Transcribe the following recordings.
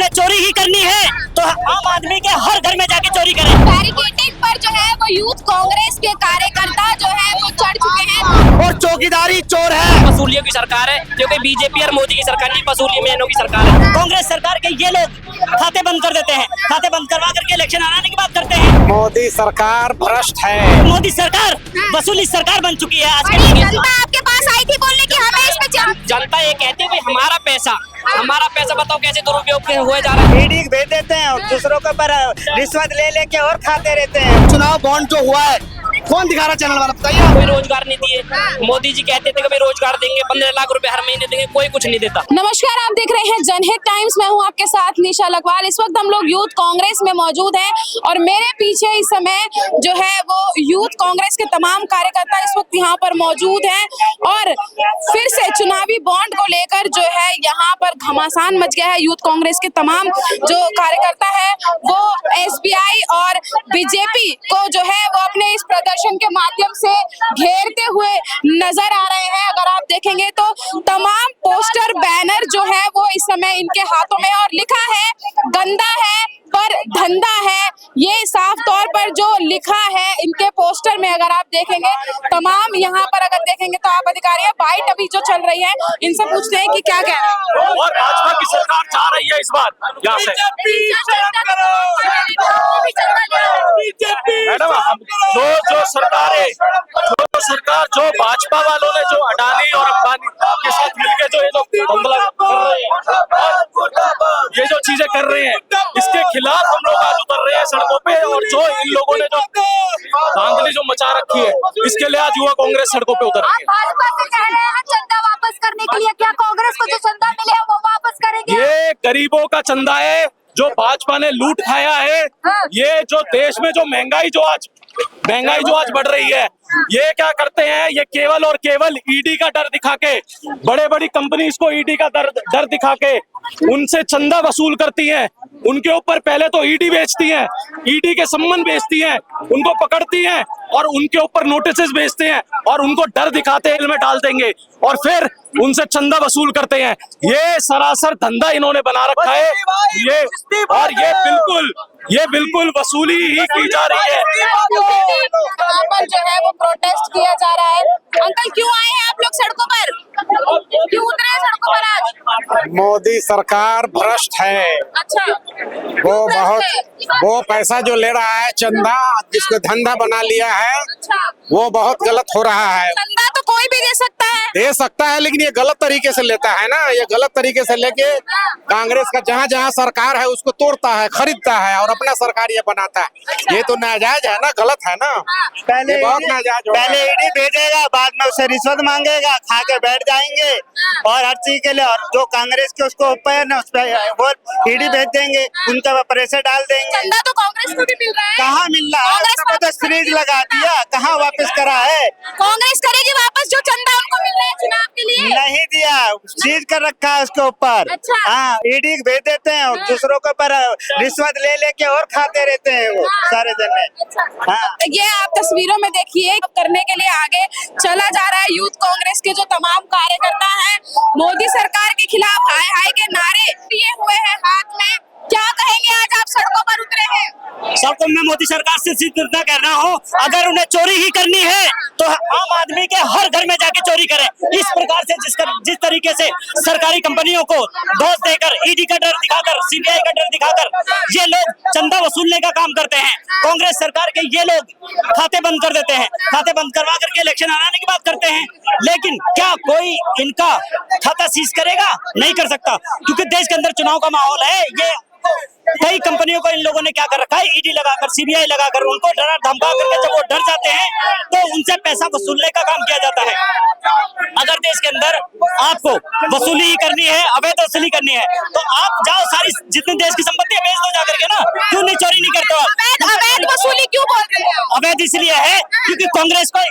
उन्हें चोरी ही करनी है तो आम आदमी के हर घर में जाके चोरी करें। बैरिकेडिंग पर जो है वो यूथ कांग्रेस के कार्यकर्ता जो है वो चढ़ चुके हैं और चौकीदारी चोर है। वसूलियों की सरकार है, क्योंकि बीजेपी और मोदी की सरकार नहीं, वसूली मेनों की सरकार है। कांग्रेस सरकार के ये लोग खाते बंद कर देते हैं, खाते बंद करवा करके इलेक्शन आने की बात करते हैं। मोदी सरकार भ्रष्ट है। मोदी सरकार वसूली सरकार बन चुकी है आज बड़ी के। जनता आपके पास आई थी बोलने की हमें इसमें जनता ये कहती है हमारा पैसा बताओ कैसे दुरुपयोग हुए जा रहा है। ईडी भेज देते हैं और दूसरों के पर रिश्वत ले लेके और खाते रहते हैं। चुनाव बॉन्ड जो हुआ है कौन दिखा रहा चैनल वाला बताइए। कोई रोजगार नहीं दिए। मोदी जी कहते थे कि भाई रोजगार देंगे, 15 लाख रुपए हर महीने देंगे, कोई कुछ नहीं देता। नमस्कार, आप देख रहे हैं जनहित टाइम्स। मैं हूं आपके साथ निशा लखवाल। इस वक्त हम लोग यूथ कांग्रेस में मौजूद हैं और मेरे पीछे इस समय जो है वो यूथ कांग्रेस के तमाम कार्यकर्ता इस वक्त यहाँ पर मौजूद हैं और फिर से चुनावी बॉन्ड को लेकर जो है यहाँ पर घमासान मच गया है। यूथ कांग्रेस के तमाम जो कार्यकर्ता है वो एसबीआई और बीजेपी को जो है वो अपने इस प्रदर्शन के माध्यम से घेरते हुए नजर आ रहे हैं। अगर आप देखेंगे तो तमाम पोस्टर बैनर जो है वो इस समय इनके हाथों में और लिखा है गंदा है पर धंधा है। ये साफ तौर पर जो लिखा है इनके पोस्टर में अगर आप देखेंगे तमाम यहाँ पर अगर देखेंगे तो आप अधिकारी है बाइट अभी जो चल रही है इनसे पूछते हैं कि क्या कह रहे हैं। और भाजपा की सरकार जा रही है इस बार यहाँ से। मैडम जो सरकार जो भाजपा वालों ने जो अडानी और अंबानी के साथ मिलकर जो ये जो हमला कर रहे हैं, ये जो चीजें कर रहे हैं, इसके खिलाफ हम लोग आज उतर रहे हैं सड़कों पे। और जो इन लोगों ने जो धांधली जो मचा रखी है इसके लिए आज युवा कांग्रेस सड़कों पे उतर रही है। भाजपा से कह रहे हैं चंदा वापस करने के लिए, क्या कांग्रेस को जो चंदा मिले है वो वापस करेंगे? ये गरीबों का चंदा है जो भाजपा ने लूट खाया है। ये जो देश में जो महंगाई जो आज बढ़ रही है, ये क्या करते हैं, ये केवल और केवल ईडी का डर दिखा के, बड़े बड़ी कंपनी को ईडी का डर दिखा के उनसे चंदा वसूल करती हैं। उनके ऊपर पहले तो ईडी बेचती हैं, ईडी के सम्मन बेचती हैं, उनको पकड़ती हैं और उनके ऊपर नोटिस भेजते हैं और उनको डर दिखाते हैं, जेल में डाल देंगे और फिर उनसे चंदा वसूल करते हैं। ये सरासर धंधा इन्होंने बना रखा है। ये बिल्कुल वसूली ही की जा रही है। यहाँ पर जो है वो प्रोटेस्ट किया जा रहा है। अंकल क्यों आए हैं आप लोग सड़कों पर, क्यों उतरे हैं सड़कों पर आज? मोदी सरकार भ्रष्ट है। अच्छा, वो पैसा जो ले रहा है चंदा, जिसको धंधा बना लिया है, अच्छा, वो बहुत गलत हो रहा है। चंदा तो कोई भी दे सकता है लेकिन ये गलत तरीके से लेता है ना। ये गलत तरीके से लेके कांग्रेस का जहाँ जहाँ सरकार है उसको तोड़ता है, खरीदता है और अपना सरकार ये बनाता है। ये तो नाजायज है ना, गलत है ना। पहले बहुत नाजायज पहले ईडी भेजेगा, बाद में उससे रिश्वत मांगेगा, खा के बैठ जाएंगे और हर चीज के लिए। और जो कांग्रेस के उसको ऊपर ना उस पर वो ईडी भेज देंगे, उनके ऊपर प्रेशर डाल देंगे। चंदा तो कांग्रेस को भी मिल रहा है। कहाँ मिल रहा है? उसने तो फ्रीज लगा दिया, कहाँ वापस करा है? कांग्रेस करेगी वापस जो चंदा उनको मिल रहा है चुनाव के लिए। नहीं दिया, सीज कर रखा है उसके ऊपर। अच्छा। हाँ, ईडी भेज देते हैं और दूसरों के ऊपर रिश्वत ले लेके और खाते रहते हैं वो सारे जने। हाँ। ये आप तस्वीरों में देखिए करने के लिए आगे चला जा रहा है यूथ कांग्रेस के जो तमाम कार्यकर्ता हैं। मोदी सरकार के खिलाफ हाय हाय के नारे दिए हुए हैं हाथ में। क्या कहेंगे, आज आप सड़कों पर उतरे हैं? सड़कों में मोदी सरकार से सीधा कहना हो, अगर उन्हें चोरी ही करनी है तो आम आदमी के हर घर में जाके चोरी करें। इस प्रकार से जिस तरीके से सरकारी कंपनियों को घोष देकर, ईडी का डर दिखाकर, सीबीआई का डर दिखाकर ये लोग चंदा वसूलने का काम करते हैं। कांग्रेस सरकार के ये लोग खाते बंद कर देते हैं, खाते बंद करवा करके इलेक्शन आने की बात करते हैं। लेकिन क्या कोई इनका खाता सीज करेगा? नहीं कर सकता, क्योंकि देश के अंदर चुनाव का माहौल है। ये कई कंपनियों को इन लोगों ने क्या कर रखा है, ईडी लगाकर, सीबीआई लगाकर उनको डरा धमका करके जब वो डर जाते हैं तो उनसे पैसा वसूलने का काम किया जाता है। अगर देश के अंदर आपको वसूली ही करनी है, अवैध वसूली करनी है, तो आप जाओ सारी जितनी देश की संपत्ति है बेच दो जाकर के ना। क्यों नहीं चोरी नहीं करते हो? अवैध वसूली क्यों बोल रहे हैं? अवैध इसलिए है क्योंकि कांग्रेस को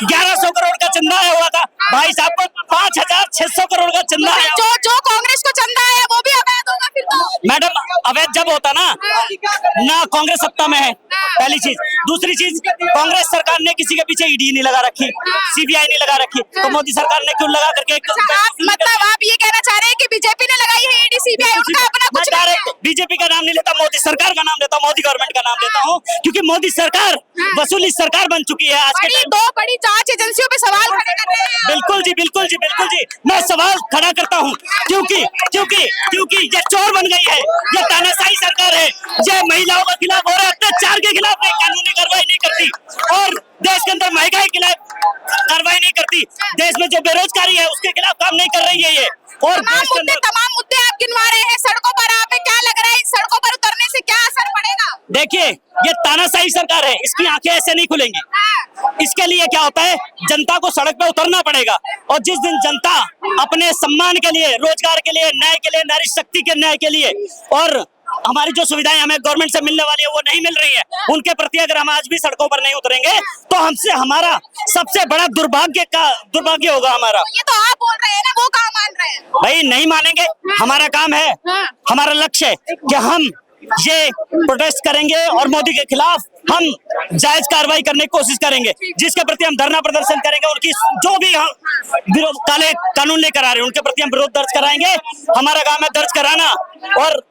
1100 करोड़ का चंदा आया हुआ था, भाई साहब को 5600 करोड़ का चंदा आया। जो कांग्रेस को चंदा आया वो भी अवैध होगा फिर तो? मैडम अवैध जब होता ना कांग्रेस सत्ता में है, पहली चीज। दूसरी चीज, कांग्रेस सरकार ने किसी के पीछे ईडी नहीं लगा रखी, सीबीआई नहीं लगा रखी, तो मोदी सरकार ने क्यों लगा करके मतलब आप ये कहना चाह रहे हैं कि बीजेपी ने लगाई है ईडी सीबीआई, उनका अपना कुछ नहीं है। बीजेपी का नाम नहीं लेता, मोदी सरकार का नाम लेता हूँ, मोदी गवर्नमेंट का नाम लेता हूँ, क्योंकि मोदी सरकार वसूली सरकार बन चुकी है आज के दो बड़ी जांच एजेंसियों पे सवाल खड़े कर रहे हैं। बिल्कुल जी, बिल्कुल जी, बिल्कुल जी, मैं सवाल खड़ा करता हूँ, क्योंकि क्योंकि क्योंकि ये चोर बन गई है, ये तानाशाही सरकार है, ये महिलाओं के खिलाफ हो रहे अत्याचार के खिलाफ कानूनी कार्रवाई नहीं करती, और देश के अंदर महंगाई के खिलाफ कार्रवाई नहीं करती, देश में जो बेरोजगारी है उसके खिलाफ काम नहीं कर रही है ये। और तमाम मुद्दे आप गिनवा रहे हैं सड़कों पर, आप क्या लग रहा है इस सड़कों पर उतरने से क्या असर पड़ेगा? देखिए, ये तानाशाही सरकार है, इसकी आंखें ऐसे नहीं खुलेंगी। इसके लिए क्या होता है, जनता को सड़क पे उतरना पड़ेगा, और जिस दिन जनता अपने सम्मान के लिए, रोजगार के लिए, न्याय के लिए, नारी शक्ति के न्याय के लिए, और हमारी जो सुविधाएं हमें गवर्नमेंट से मिलने वाली है वो नहीं मिल रही है, उनके प्रति अगर हम आज भी सड़कों पर नहीं उतरेंगे तो हमसे हमारा सबसे बड़ा दुर्भाग्य होगा हमारा। ये तो आप बोल रहे हैं ना, वो कहाँ मान रहे हैं? भाई नहीं मानेंगे, हमारा काम है, हमारा लक्ष्य है कि हम ये प्रोटेस्ट करेंगे और मोदी के खिलाफ हम जायज कार्रवाई करने की कोशिश करेंगे, जिसके प्रति हम धरना प्रदर्शन करेंगे, उनकी जो भी हम काले कानून लेकर आ रहे हैं उनके प्रति हम विरोध दर्ज कराएंगे। हमारा काम है दर्ज कराना, और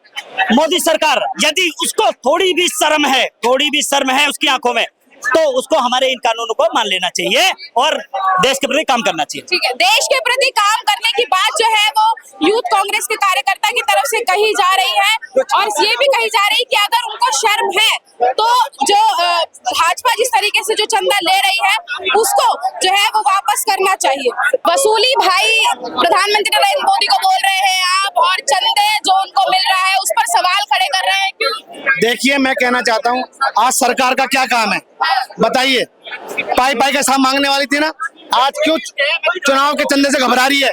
मोदी सरकार यदि उसको थोड़ी भी शर्म है उसकी आंखों में, तो उसको हमारे इन कानूनों को मान लेना चाहिए और देश के प्रति काम करना चाहिए। ठीक है, देश के प्रति काम करने की बात जो है वो यूथ कांग्रेस के कार्यकर्ता की तरफ से कही जा रही है, और ये भी कही जा रही है कि अगर उनको शर्म है तो जो भाजपा जिस तरीके से जो चंदा ले रही है उसको जो है वो वापस करना चाहिए। वसूली भाई प्रधानमंत्री नरेंद्र मोदी को बोल रहे हैं आप, और चंदे जो उनको मिल रहा है उस पर सवाल खड़े कर रहे हैं, क्यों? देखिए, मैं कहना चाहता हूँ, आज सरकार का क्या काम है बताइए? पाई के साथ मांगने वाली थी ना, आज क्यों चुनाव के चंदे से घबरा रही है,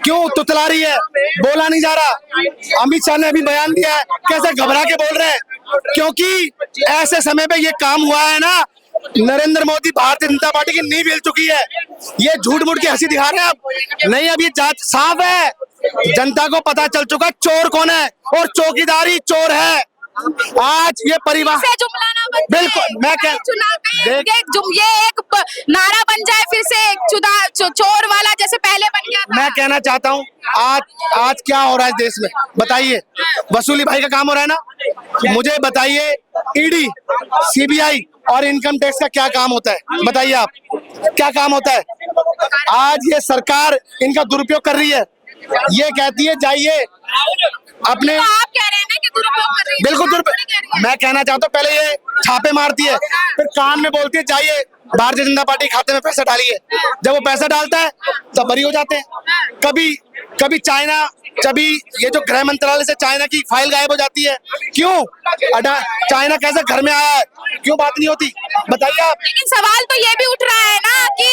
क्यों तुतला रही है? बोला नहीं जा रहा। अमित शाह ने अभी बयान दिया है, कैसे घबरा के बोल रहे हैं, क्योंकि ऐसे समय पे ये काम हुआ है ना, नरेंद्र मोदी भारतीय जनता पार्टी की नींव हिल चुकी है। ये झूठ मूठ की हंसी दिखा रहे हैं अब नहीं, अब ये जांच साफ है, जनता को पता चल चुका चोर कौन है, और चौकीदारी चोर है। आज ये परिवार बिल्कुल, मैं कह ये एक नारा बन जाए फिर से चोर वाला जैसे पहले बन गया था। मैं कहना चाहता हूँ, आज क्या हो रहा है देश में बताइए? वसूली भाई का काम हो रहा है ना, मुझे बताइए ईडी, सीबीआई और इनकम टैक्स का क्या काम होता है? बताइए आप, क्या काम होता है? आज ये सरकार इनका दुरुपयोग कर रही है, ये कहती है जाइए अपने, तो आप कह रहे हैं ना कि दुरुपयोग कर रही है? बिल्कुल दुरुपयोग। मैं कहना चाहता हूँ, पहले ये छापे मारती है, फिर कान में बोलती है जाइए भारतीय जनता पार्टी खाते में पैसा डालिए। जब वो पैसा डालता है तो बरी हो जाते हैं। कभी चाइना, कभी ये जो गृह मंत्रालय से चाइना की फाइल गायब हो जाती है, क्यों? चाइना कैसे घर में आया है, क्यों बात नहीं होती? बताइए आप। लेकिन सवाल तो ये भी उठ रहा है ना कि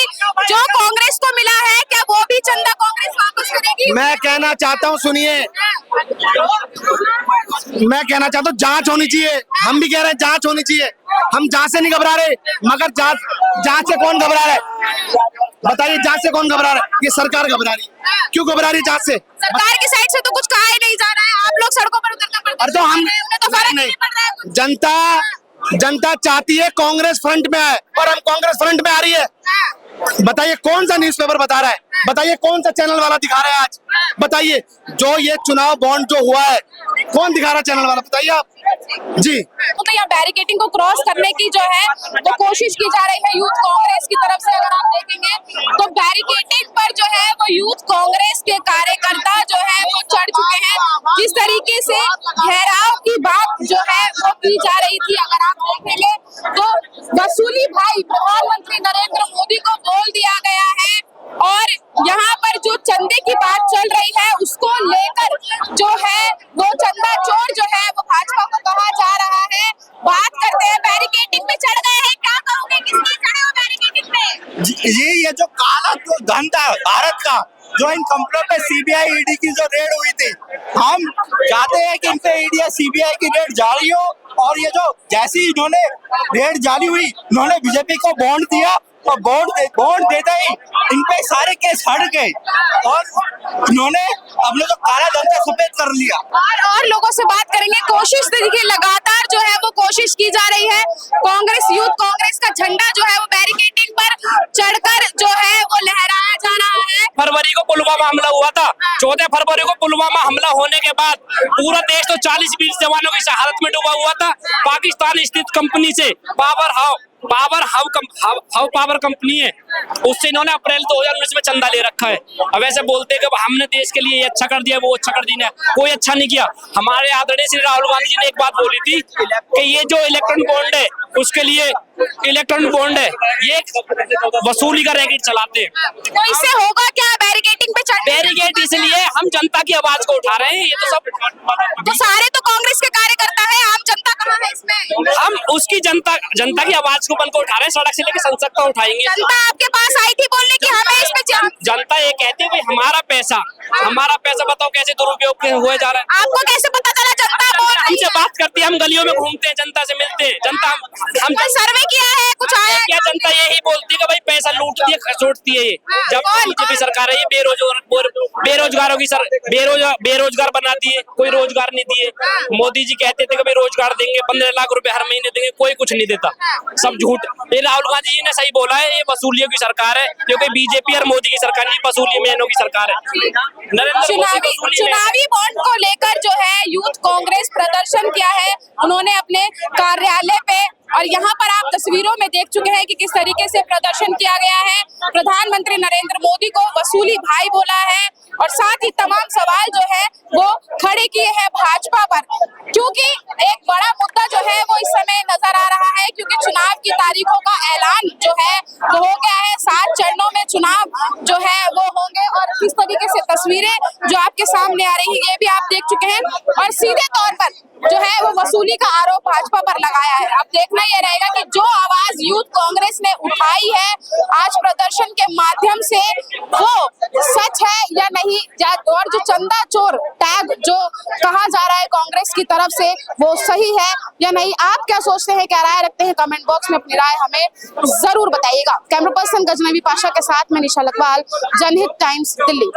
जो कांग्रेस को मिला है क्या वो भी चंदा कांग्रेस वापस करेगी? मैं कहना चाहता हूँ, सुनिए, मैं कहना चाहता हूँ जांच होनी चाहिए। हम भी कह रहे हैं जांच होनी चाहिए, हम जांच से नहीं घबरा रहे, मगर जांच से कौन घबरा रहा है? बताइए, जांच से कौन घबरा रहा है? ये सरकार घबरा रही है। क्यों घबरा रही है जांच से? सरकार की साइड से तो कुछ कहा ही नहीं जा रहा है, आप लोग सड़कों पर उतरना पड़ता है। और तो हम तो फर्क नहीं पड़ रहा है। जनता चाहती है कांग्रेस फ्रंट में आए, और हम कांग्रेस फ्रंट में आ रही है। बताइए कौन सा न्यूज़पेपर बता रहा है? बताइए कौन सा चैनल वाला दिखा रहा है आज? बताइए, जो ये चुनाव बॉन्ड जो हुआ है कौन दिखा रहा है चैनल वाला? बताइए आप जी। तो यहाँ बैरिकेडिंग को क्रॉस करने की जो है वो कोशिश की जा रही है यूथ कांग्रेस की तरफ से। अगर आप देखेंगे तो बैरिकेडिंग पर जो है वो यूथ कांग्रेस के कार्यकर्ता जो है वो चढ़ चुके हैं। जिस तरीके से घेराव की बात जो है वो की जा रही थी, अगर आप देखेंगे तो वसूली भाई प्रधानमंत्री नरेंद्र मोदी को बोल दिया गया है, और यहाँ पर जो चंदे की बात चल रही है उसको लेकर जो है वो चंदा चोर जो है वो भाजपा को कहा जा रहा है। बात करते हैं, बैरिकेडिंग पे चढ़ गए हैं, क्या कहोगे, किसने चढ़े हो बैरिकेडिंग पे? ये जो काला जो धन था भारत का, जो इन कंपनियों पे सीबीआई ईडी की जो रेड हुई थी, हम चाहते हैं कि इन पे ईडी या सीबीआई की रेड जारी हो। और ये जो जैसी इन्होंने रेड जारी हुई, इन्होंने बीजेपी को बॉन्ड दिया, और वोट देते ही इन पे सारे केस हट गए और इन्होंने अपने को काला धन सफेद कर लिया। और लोगों से बात करेंगे। कोशिश देखिए लगातार जो है वो कोशिश की जा रही है। कांग्रेस यूथ कांग्रेस का झंडा जो है वो बैरिकेडिंग पर चढ़कर जो है वो लहराया जा रहा है। फरवरी को पुलवामा हमला हुआ था। 14 फरवरी को पुलवामा हमला होने के बाद पूरा देश तो 40 वीर जवानों की शहादत में डूबा हुआ था। पाकिस्तान स्थित कंपनी से पावर कंपनी है, उससे इन्होंने अप्रैल 2019 में चंदा ले रखा है। अब ऐसे बोलते हैं कि हमने देश के लिए ये अच्छा कर दिया, वो अच्छा कर दिया, कोई अच्छा नहीं किया। हमारे आदरणीय श्री राहुल गांधी जी ने एक बात बोली थी कि ये जो इलेक्ट्रॉनिक बॉन्ड है उसके लिए इलेक्ट्रॉनिक बॉन्ड है, ये वसूली का रैकेट चलाते हैं। तो इससे होगा क्या? बैरिकेडिंग पे चढ़ बैरिकेड इसलिए हम जनता की आवाज को उठा रहे हैं। ये तो सब तो सारे तो कांग्रेस के कार्यकर्ता है, आम जनता कहाँ है इसमें? हम उसकी जनता की आवाज को बन को उठा रहे हैं, सड़क से लेकर संसद तक उठाएंगे। जनता आपके पास आई थी बोलने की हमें इस पे जनता ये कहती है भाई हमारा पैसा बताओ कैसे दुरुपयोग हुए जा रहा है। आपको कैसे पता चला जनता बोल रही हमसे है? बात करती है, हम गलियों में घूमते हैं, जनता से मिलते हैं। जनता हम कोई सर्वे किया है, कुछ आया है? क्या जनता यही बोलती है कि भाई पैसा लूटती है, खसोटती है। ये जब बीजेपी सरकार है, ये बेरोजगारों की बेरोजगार बनाती है, कोई रोजगार नहीं दिए। मोदी जी कहते थे कि भाई रोजगार देंगे, 15 लाख रुपए हर महीने देंगे, कोई कुछ नहीं देता, सब झूठ। ये राहुल गांधी जी ने सही बोला है, ये वसूलियों की सरकार है, क्योंकि बीजेपी और मोदी की सरकार नहीं, वसूली मेहनों की सरकार है। चुनावी बॉन्ड को लेकर जो है यूथ कांग्रेस प्रदर्शन किया है उन्होंने अपने कार्यालय पे, और यहाँ पर आप तस्वीरों में देख चुके हैं कि किस तरीके से प्रदर्शन किया गया है। प्रधानमंत्री नरेंद्र मोदी को वसूली भाई बोला है और साथ ही तमाम सवाल जो है वो खड़े किए हैं भाजपा पर, क्योंकि एक बड़ा मुद्दा जो है वो इस समय नजर आ रहा है, क्योंकि चुनाव की तारीखों का ऐलान जो है वो हो गया है। 7 चरणों में चुनाव जो है वो होंगे और किस तरीके से तस्वीरें जो आपके सामने आ रही है ये भी आप देख चुके हैं, और सीधे तौर पर जो है वो वसूली का आरोप भाजपा पर लगाया है। अब देखना यह रहेगा कि जो आवाज यूथ कांग्रेस ने उठाई है आज प्रदर्शन के माध्यम से वो सच है या नहीं, और जो चंदा चोर टैग जो कहा जा रहा है कांग्रेस की तरफ से वो सही है या नहीं। आप क्या सोचते हैं, क्या राय रखते हैं? कमेंट बॉक्स में अपनी राय हमें जरूर बताइएगा। कैमरा पर्सन गजनवी पाशा के साथ में निशा लकवाल, जनहित टाइम्स, दिल्ली।